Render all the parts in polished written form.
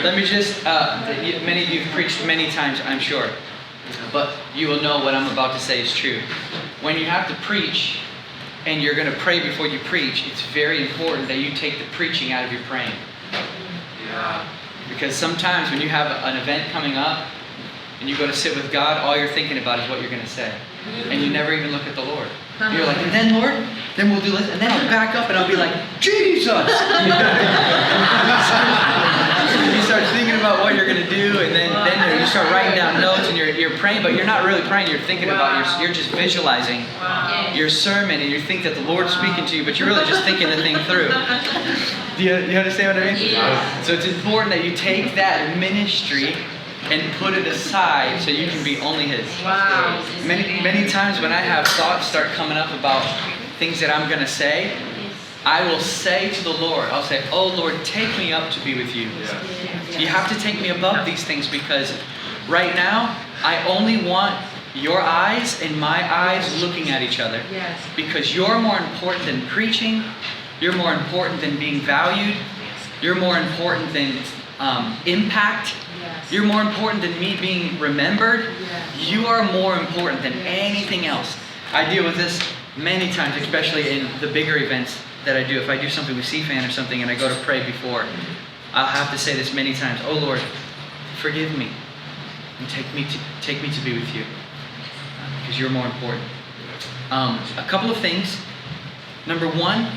Let me just, many of you have preached many times, I'm sure, but you will know what I'm about to say is true. When you have to preach and you're going to pray before you preach, it's very important that you take the preaching out of your praying. Yeah. Because sometimes when you have an event coming up and you go to sit with God, all you're thinking about is what you're going to say. And you never even look at the Lord. You're like, and then Lord, then we'll do this. And then I'll back up and I'll be like, Jesus! You start thinking about what you're going to do, and then you start writing down notes, and you're praying, but you're not really praying. You're thinking about, you're just visualizing your sermon, and you think that the Lord's speaking to you, but you're really just thinking the thing through. Do you understand what I mean? Yes. So it's important that you take that ministry and put it aside so you can be only His. Wow. Many times when I have thoughts start coming up about things that I'm going to say, I will say to the Lord, I'll say, oh Lord, take me up to be with you. Yeah. You have to take me above these things, because right now, I only want your eyes and my eyes looking at each other. Yes. Because you're more important than preaching. You're more important than being valued. You're more important than impact. Yes. You're more important than me being remembered. Yes. You are more important than anything else. I deal with this many times, especially in the bigger events that I do. If I do something with CFAN or something and I go to pray before, I'll have to say this many times. Oh Lord, forgive me and take me to be with you, because you're more important. A couple of things. Number one,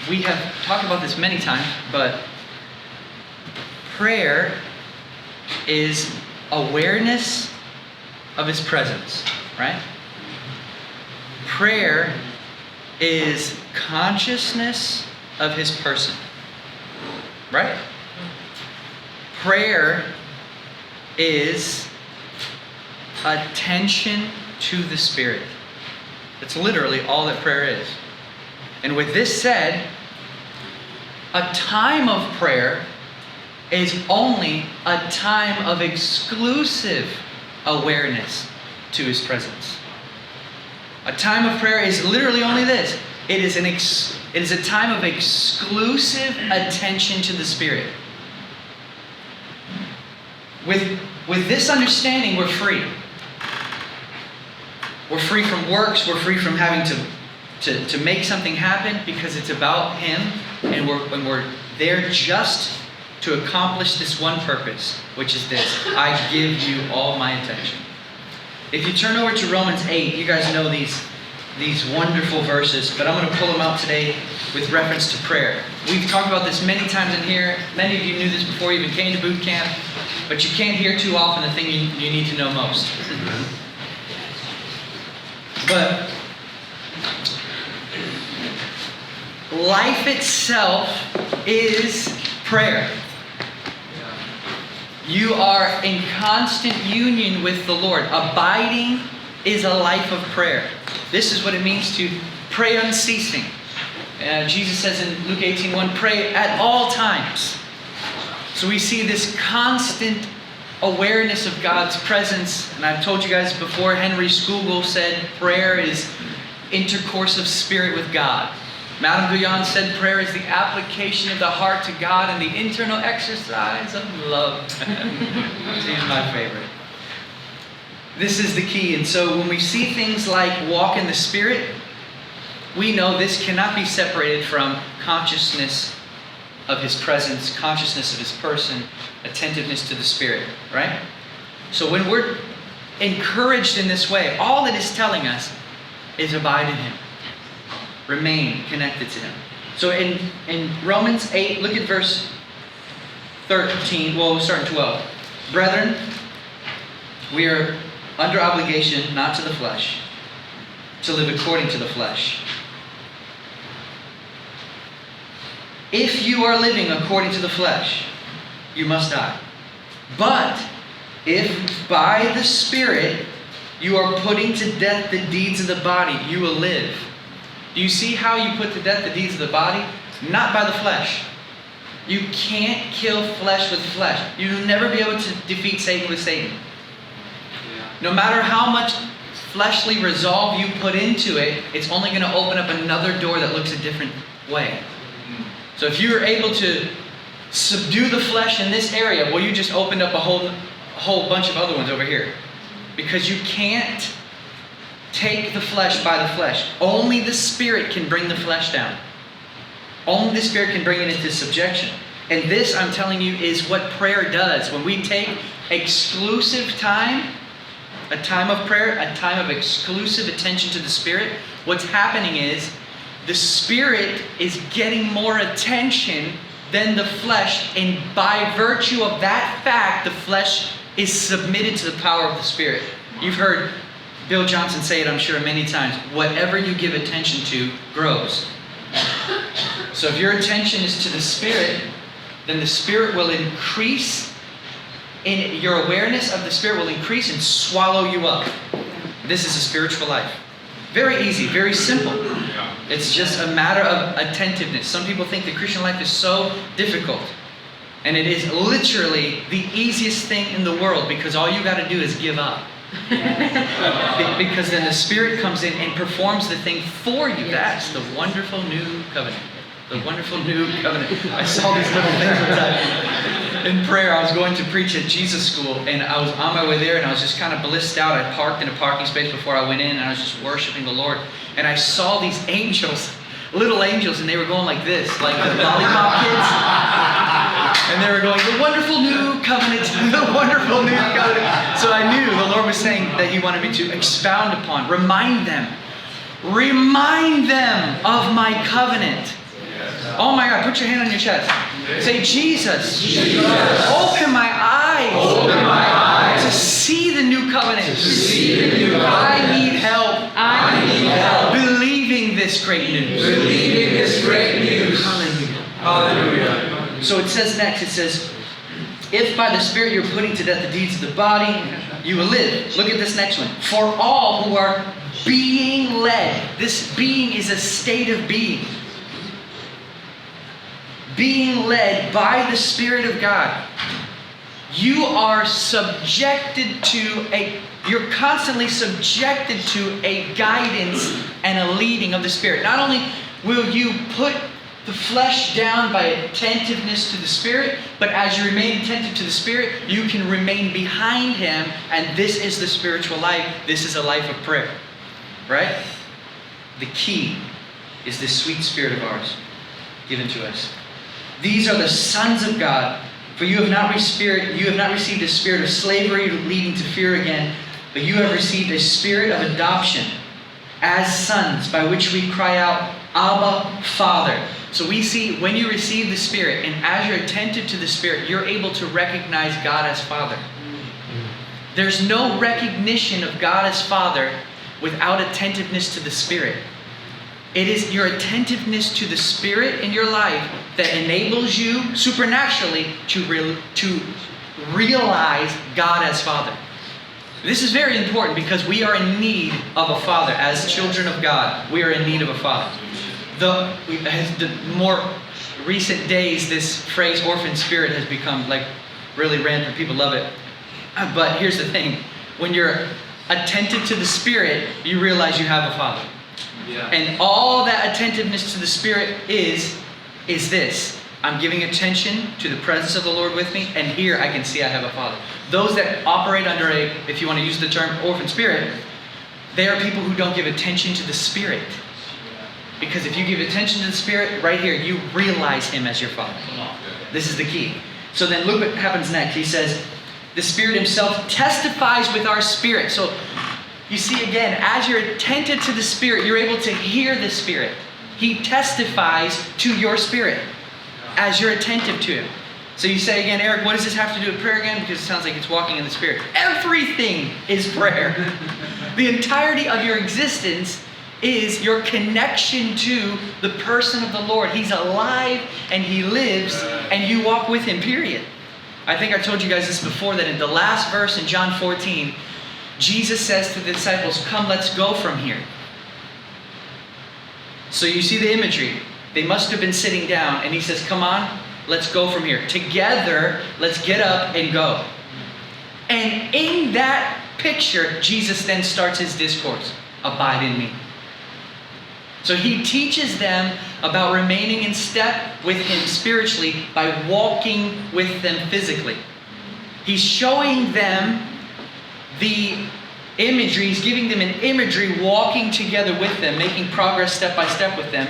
we have talked about this many times, but prayer is awareness of His presence, right? Prayer is consciousness of His person, right? Prayer is attention to the Spirit. That's literally all that prayer is. And with this said, a time of prayer is only a time of exclusive awareness to His presence. A time of prayer is literally only this. It is a time of exclusive attention to the Spirit. With this understanding, we're free. We're free from works. We're free from having to make something happen, because it's about Him, and we're there just to accomplish this one purpose, which is this: I give you all my attention. If you turn over to Romans 8, you guys know these wonderful verses, but I'm going to pull them out today with reference to prayer. We've talked about this many times in here. Many of you knew this before you even came to boot camp, but you can't hear too often the thing you need to know most. But life itself is prayer. You are in constant union with the Lord. Abiding is a life of prayer. This is what it means to pray unceasing. Jesus says in Luke 18:1, pray at all times. So we see this constant awareness of God's presence. And I've told you guys before, Henry Scougal said prayer is intercourse of spirit with God. Madame Guyon said prayer is the application of the heart to God and the internal exercise of love. She's my favorite. This is the key. And so when we see things like walk in the Spirit, we know this cannot be separated from consciousness of His presence, consciousness of His person, attentiveness to the Spirit, right? So when we're encouraged in this way, all it is telling us is abide in Him. Remain connected to Him. So in Romans 8, look at verse 13. Well, we'll start in 12. Brethren, we are under obligation not to the flesh, to live according to the flesh. If you are living according to the flesh, you must die. But if by the Spirit you are putting to death the deeds of the body, you will live. Do you see how you put to death the deeds of the body? Not by the flesh. You can't kill flesh with flesh. You'll never be able to defeat Satan with Satan. No matter how much fleshly resolve you put into it, it's only going to open up another door that looks a different way. So if you're able to subdue the flesh in this area. Well, you just opened up a whole bunch of other ones over here. Because you can't take the flesh by the flesh. Only the Spirit can bring the flesh down. Only the Spirit can bring it into subjection. And this, I'm telling you, is what prayer does. When we take exclusive time, a time of prayer, a time of exclusive attention to the Spirit, what's happening is the Spirit is getting more attention than the flesh. And by virtue of that fact, the flesh is submitted to the power of the Spirit. You've heard Bill Johnson say it, I'm sure, many times. Whatever you give attention to grows. So if your attention is to the Spirit, then the Spirit will increase. In your awareness of the Spirit will increase and swallow you up. This is a spiritual life. Very easy, very simple. It's just a matter of attentiveness. Some people think the Christian life is so difficult. And it is literally the easiest thing in the world, because all you got to do is give up. Because then the Spirit comes in and performs the thing for you. That's the wonderful new covenant. The wonderful new covenant. I saw these little things one time in prayer. I was going to preach at Jesus School, and I was on my way there, and I was just kind of blissed out. I parked in a parking space before I went in, and I was just worshiping the Lord. And I saw these angels, little angels, and they were going like this, like the lollipop kids. And they were going, the wonderful new covenant, the wonderful new covenant. So I knew the Lord was saying that He wanted me to expound upon, remind them of my covenant. Oh my God, put your hand on your chest. Say, Jesus, open my eyes to see the new covenant. I need help. Believing this great news. Hallelujah. So it says next, it says, if by the Spirit you're putting to death the deeds of the body, you will live. Look at this next one. For all who are being led. This being is a state of being. Being led by the Spirit of God. You are you're constantly subjected to a guidance and a leading of the Spirit. Not only will you put the flesh down by attentiveness to the Spirit, but as you remain attentive to the Spirit, you can remain behind Him, and this is the spiritual life. This is a life of prayer. Right? The key is this sweet Spirit of ours given to us. These are the sons of God. For you have not received a spirit of slavery leading to fear again, but you have received a spirit of adoption as sons, by which we cry out, Abba, Father. So we see when you receive the Spirit, and as you're attentive to the Spirit, you're able to recognize God as Father. There's no recognition of God as Father without attentiveness to the Spirit. It is your attentiveness to the Spirit in your life that enables you supernaturally to realize God as Father. This is very important because we are in need of a Father. As children of God, we are in need of a Father. The more recent days, this phrase orphan spirit has become like really rampant. People love it. But here's the thing. When you're attentive to the Spirit, you realize you have a Father. Yeah. And all that attentiveness to the Spirit is this. I'm giving attention to the presence of the Lord with me, and here I can see I have a Father. Those that operate under if you want to use the term orphan spirit, they are people who don't give attention to the Spirit. Because if you give attention to the Spirit, right here, you realize Him as your Father. This is the key. So then look what happens next. He says, the Spirit Himself testifies with our spirit. So you see again, as you're attentive to the Spirit, you're able to hear the Spirit. He testifies to your spirit as you're attentive to Him. So you say again, Eric, what does this have to do with prayer again? Because it sounds like it's walking in the Spirit. Everything is prayer. The entirety of your existence is your connection to the person of the Lord. He's alive and He lives and you walk with Him, period. I think I told you guys this before, that in the last verse in John 14, Jesus says to the disciples, come, let's go from here. So you see the imagery. They must have been sitting down, and He says, come on, let's go from here. Together, let's get up and go. And in that picture, Jesus then starts His discourse. Abide in me. So he teaches them about remaining in step with him spiritually by walking with them physically. He's showing them the imagery. He's giving them an imagery, walking together with them, making progress step by step with them.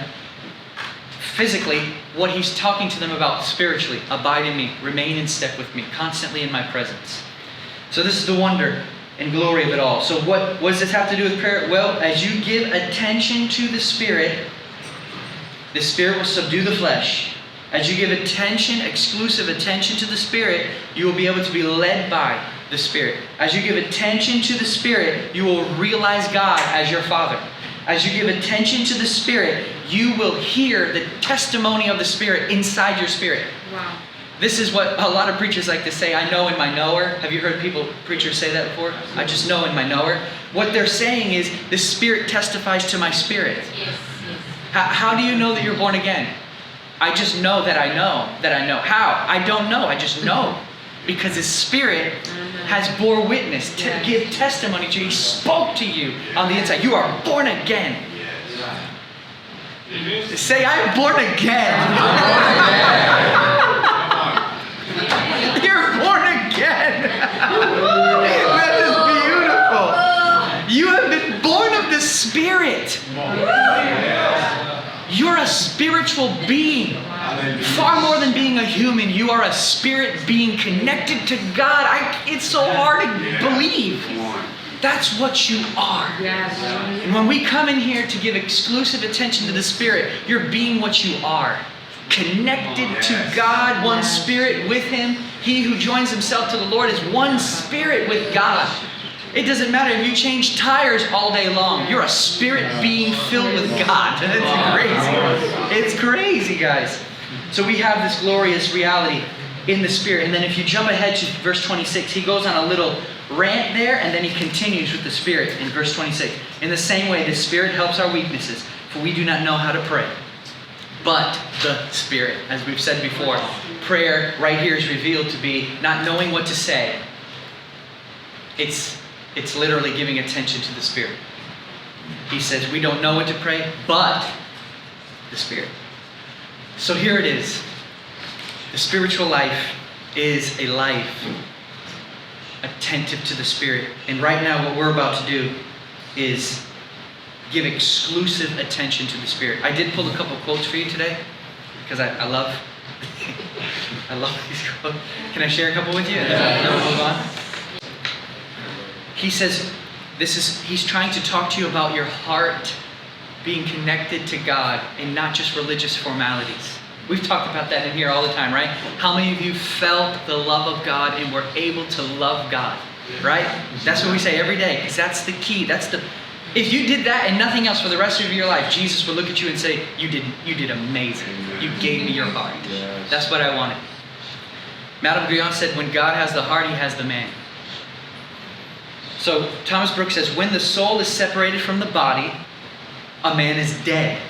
Physically, what he's talking to them about spiritually. Abide in me, remain in step with me, constantly in my presence. So this is the wonder and glory of it all. So what does this have to do with prayer? Well, as you give attention to the Spirit will subdue the flesh. As you give attention, exclusive attention to the Spirit, you will be able to be led by the Spirit. As you give attention to the Spirit, you will realize God as your Father. As you give attention to the Spirit, you will hear the testimony of the Spirit inside your spirit. Wow. This is what a lot of preachers like to say, I know in my knower. Have you heard preachers say that before? I just know in my knower. What they're saying is, the Spirit testifies to my spirit. Yes. How do you know that you're born again? I just know that I know that I know. How? I don't know. I just know. Because His Spirit has bore witness, to give testimony to you. He spoke to you on the inside. You are born again. Say, I'm born again. You're born again. That is beautiful. You have been born of the Spirit. You're a spiritual being. Far more than being a human, you are a spirit being connected to God. It's so hard to believe. That's what you are. And when we come in here to give exclusive attention to the Spirit, you're being what you are. Connected to God, one spirit with Him. He who joins himself to the Lord is one spirit with God. It doesn't matter if you change tires all day long. You're a spirit being filled with God. It's crazy. It's crazy, guys. So we have this glorious reality in the Spirit. And then if you jump ahead to verse 26, he goes on a little rant there, and then he continues with the Spirit in verse 26. In the same way, the Spirit helps our weaknesses, for we do not know how to pray. But the Spirit, as we've said before, prayer right here is revealed to be not knowing what to say. It's literally giving attention to the Spirit. He says we don't know what to pray, but the Spirit. So here it is. The spiritual life is a life attentive to the Spirit. And right now what we're about to do is give exclusive attention to the Spirit. I did pull a couple quotes for you today because I love I love these quotes. Can I share a couple with you? And then we'll move on. He says, he's trying to talk to you about your heart being connected to God and not just religious formalities. We've talked about that in here all the time, right? How many of you felt the love of God and were able to love God, right? That's what we say every day, because that's the key. If you did that and nothing else for the rest of your life, Jesus would look at you and say, you did amazing. You gave me your heart. That's what I wanted. Madame Guyon said, when God has the heart, He has the man. So Thomas Brooks says, when the soul is separated from the body, a man is dead.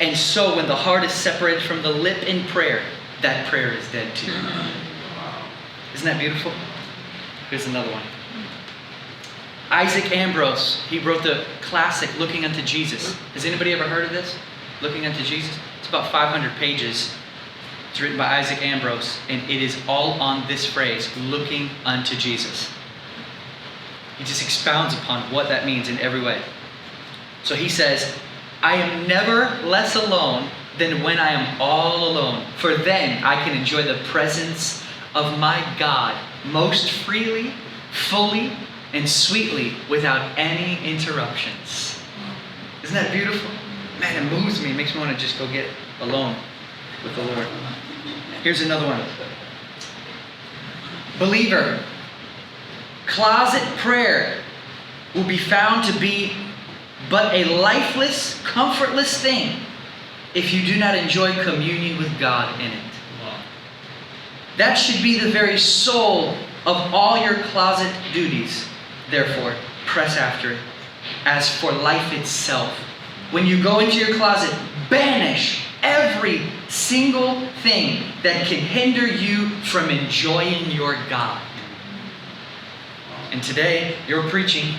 And so when the heart is separated from the lip in prayer, that prayer is dead too. Isn't that beautiful? Here's another one. Isaac Ambrose, he wrote the classic Looking Unto Jesus. Has anybody ever heard of this? Looking Unto Jesus? It's about 500 pages. It's written by Isaac Ambrose, and it is all on this phrase, looking unto Jesus. He just expounds upon what that means in every way. So he says, I am never less alone than when I am all alone, for then I can enjoy the presence of my God most freely, fully, and sweetly without any interruptions. Isn't that beautiful? Man, it moves me. It makes me want to just go get alone with the Lord. Here's another one. Believer, closet prayer will be found to be but a lifeless, comfortless thing if you do not enjoy communion with God in it. That should be the very soul of all your closet duties. Therefore, press after it. As for life itself, when you go into your closet, banish every single thing that can hinder you from enjoying your God. And today, you're preaching.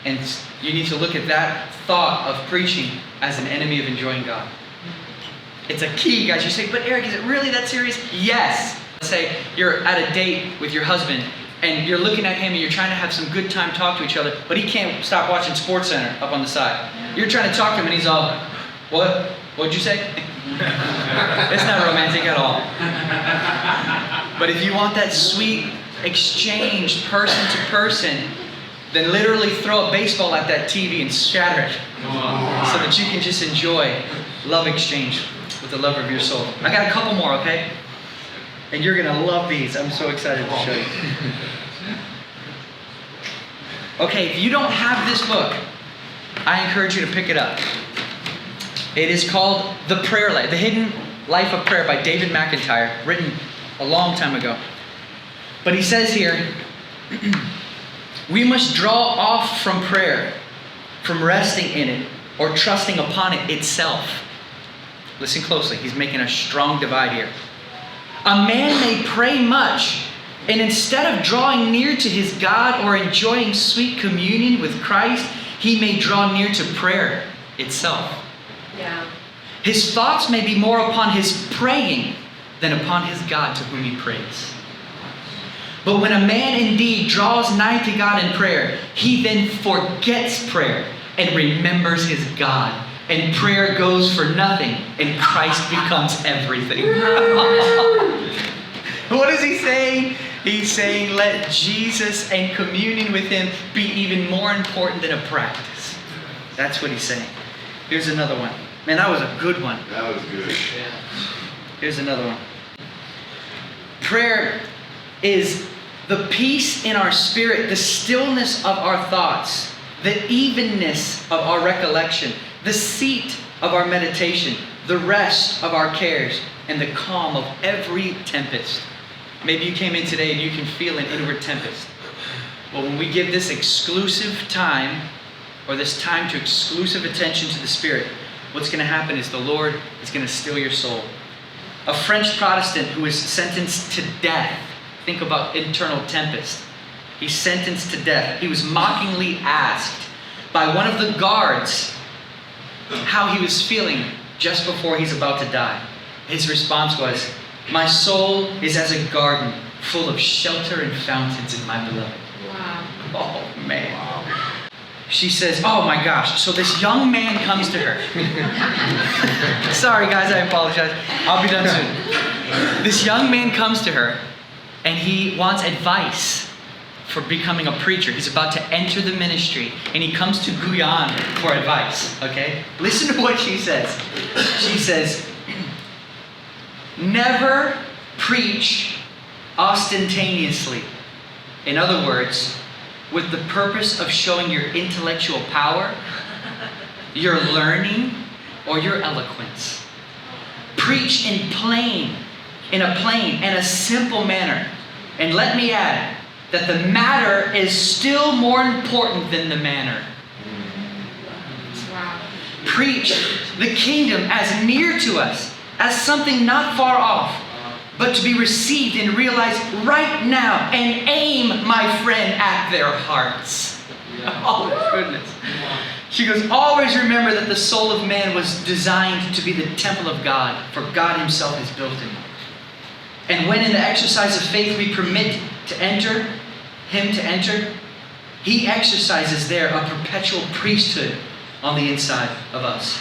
And you need to look at that thought of preaching as an enemy of enjoying God. It's a key, guys. You say, but Eric, is it really that serious? Yes. Let's say you're at a date with your husband and you're looking at him and you're trying to have some good time talk to each other, but he can't stop watching SportsCenter up on the side. You're trying to talk to him and he's all, what? What'd you say? It's not romantic at all. But if you want that sweet exchange person to person, then literally throw a baseball at that TV and shatter it so that you can just enjoy love exchange with the lover of your soul. I got a couple more, okay? And you're going to love these. I'm so excited to show you. Okay, if you don't have this book, I encourage you to pick it up. It is called The Prayer Life, The Hidden Life of Prayer by David McIntyre, written a long time ago. But he says here, we must draw off from prayer, from resting in it, or trusting upon it itself. Listen closely. He's making a strong divide here. A man may pray much, and instead of drawing near to his God or enjoying sweet communion with Christ, he may draw near to prayer itself. Yeah. His thoughts may be more upon his praying than upon his God to whom he prays. But when a man indeed draws nigh to God in prayer, he then forgets prayer and remembers his God. And prayer goes for nothing, and Christ becomes everything. What is he saying? He's saying, let Jesus and communion with him be even more important than a practice. That's what he's saying. Here's another one. Man, that was a good one. That was good. Here's another one. Prayer is the peace in our spirit, the stillness of our thoughts, the evenness of our recollection, the seat of our meditation, the rest of our cares, and the calm of every tempest. Maybe you came in today and you can feel an inward tempest. Well, when we give this exclusive time, or this time to exclusive attention to the Spirit, what's going to happen is the Lord is going to still your soul. A French Protestant who was sentenced to death, think about internal tempest. He's sentenced to death. He was mockingly asked by one of the guards how he was feeling just before he's about to die. His response was, my soul is as a garden full of shelter and fountains in my beloved. Wow. Oh, man. Wow. She says, oh my gosh. So this young man comes to her. Sorry, guys, I apologize. I'll be done soon. This young man comes to her, and he wants advice for becoming a preacher. He's about to enter the ministry, and he comes to Guyon for advice, okay? Listen to what she says. She says, never preach ostentatiously. In other words, with the purpose of showing your intellectual power, your learning, or your eloquence. Preach in a plain and a simple manner. And let me add that the matter is still more important than the manner. Wow. Preach the kingdom as near to us, as something not far off, but to be received and realized right now, and aim, my friend, at their hearts. Oh, goodness. She goes, always remember that the soul of man was designed to be the temple of God, for God himself is built in it. And when in the exercise of faith we permit him to enter, he exercises there a perpetual priesthood on the inside of us.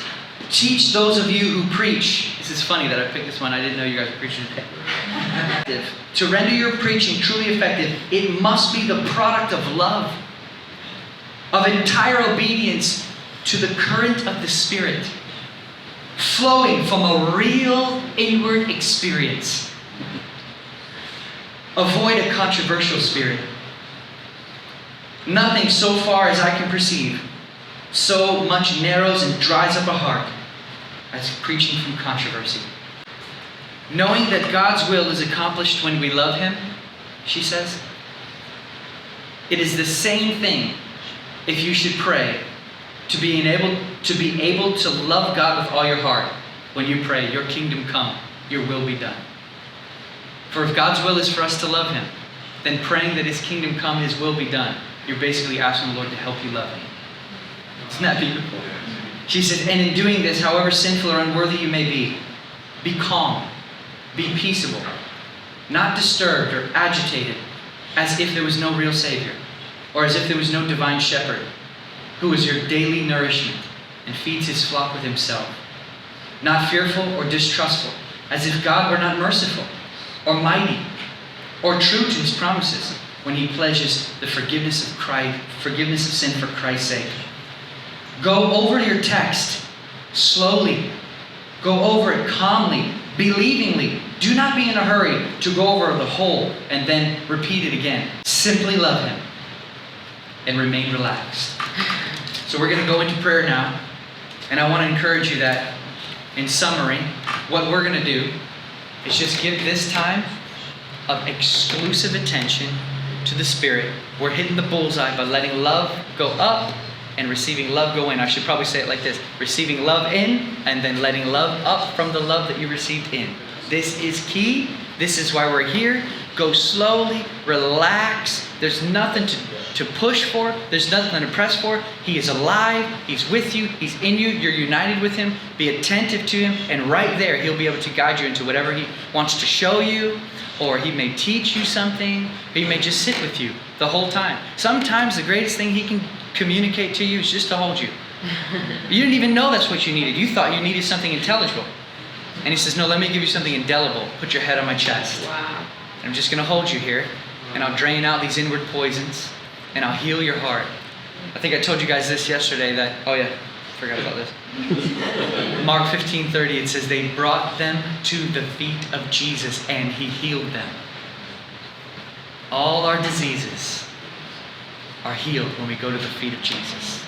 Teach those of you who preach. This is funny that I picked this one. I didn't know you guys were preaching today. To render your preaching truly effective, it must be the product of love, of entire obedience to the current of the Spirit, flowing from a real inward experience. Avoid a controversial spirit. Nothing, so far as I can perceive, so much narrows and dries up a heart as preaching from controversy. Knowing that God's will is accomplished when we love him, she says, it is the same thing if you should pray to be able to love God with all your heart. When you pray, your kingdom come, your will be done. For if God's will is for us to love him, then praying that his kingdom come, his will be done, you're basically asking the Lord to help you love him. Isn't that beautiful? She says, and in doing this, however sinful or unworthy you may be calm, be peaceable, not disturbed or agitated, as if there was no real Savior, or as if there was no divine shepherd, who is your daily nourishment and feeds his flock with himself. Not fearful or distrustful, as if God were not merciful, or mighty, or true to his promises, when he pledges the forgiveness of sin for Christ's sake. Go over your text slowly. Go over it calmly, believingly. Do not be in a hurry to go over the whole and then repeat it again. Simply love him and remain relaxed. So we're going to go into prayer now. And I want to encourage you that, in summary, what we're going to do is just give this time of exclusive attention to the Spirit. We're hitting the bullseye by letting love go up and receiving love go in. I should probably say it like this. Receiving love in and then letting love up from the love that you received in. This is key. This is why we're here. Go slowly. Relax. There's nothing to push for. There's nothing to press for. He is alive. He's with you. He's in you. You're united with him. Be attentive to him. And right there, he'll be able to guide you into whatever he wants to show you. Or he may teach you something. Or he may just sit with you the whole time. Sometimes the greatest thing he can communicate to you is just to hold you. You didn't even know that's what you needed. You thought you needed something intelligible. And he says, no, let me give you something indelible. Put your head on my chest. Wow. I'm just going to hold you here. And I'll drain out these inward poisons. And I'll heal your heart. I think I told you guys this yesterday that, oh yeah, forgot about this. Mark 15:30, it says, they brought them to the feet of Jesus and he healed them. All our diseases are healed when we go to the feet of Jesus.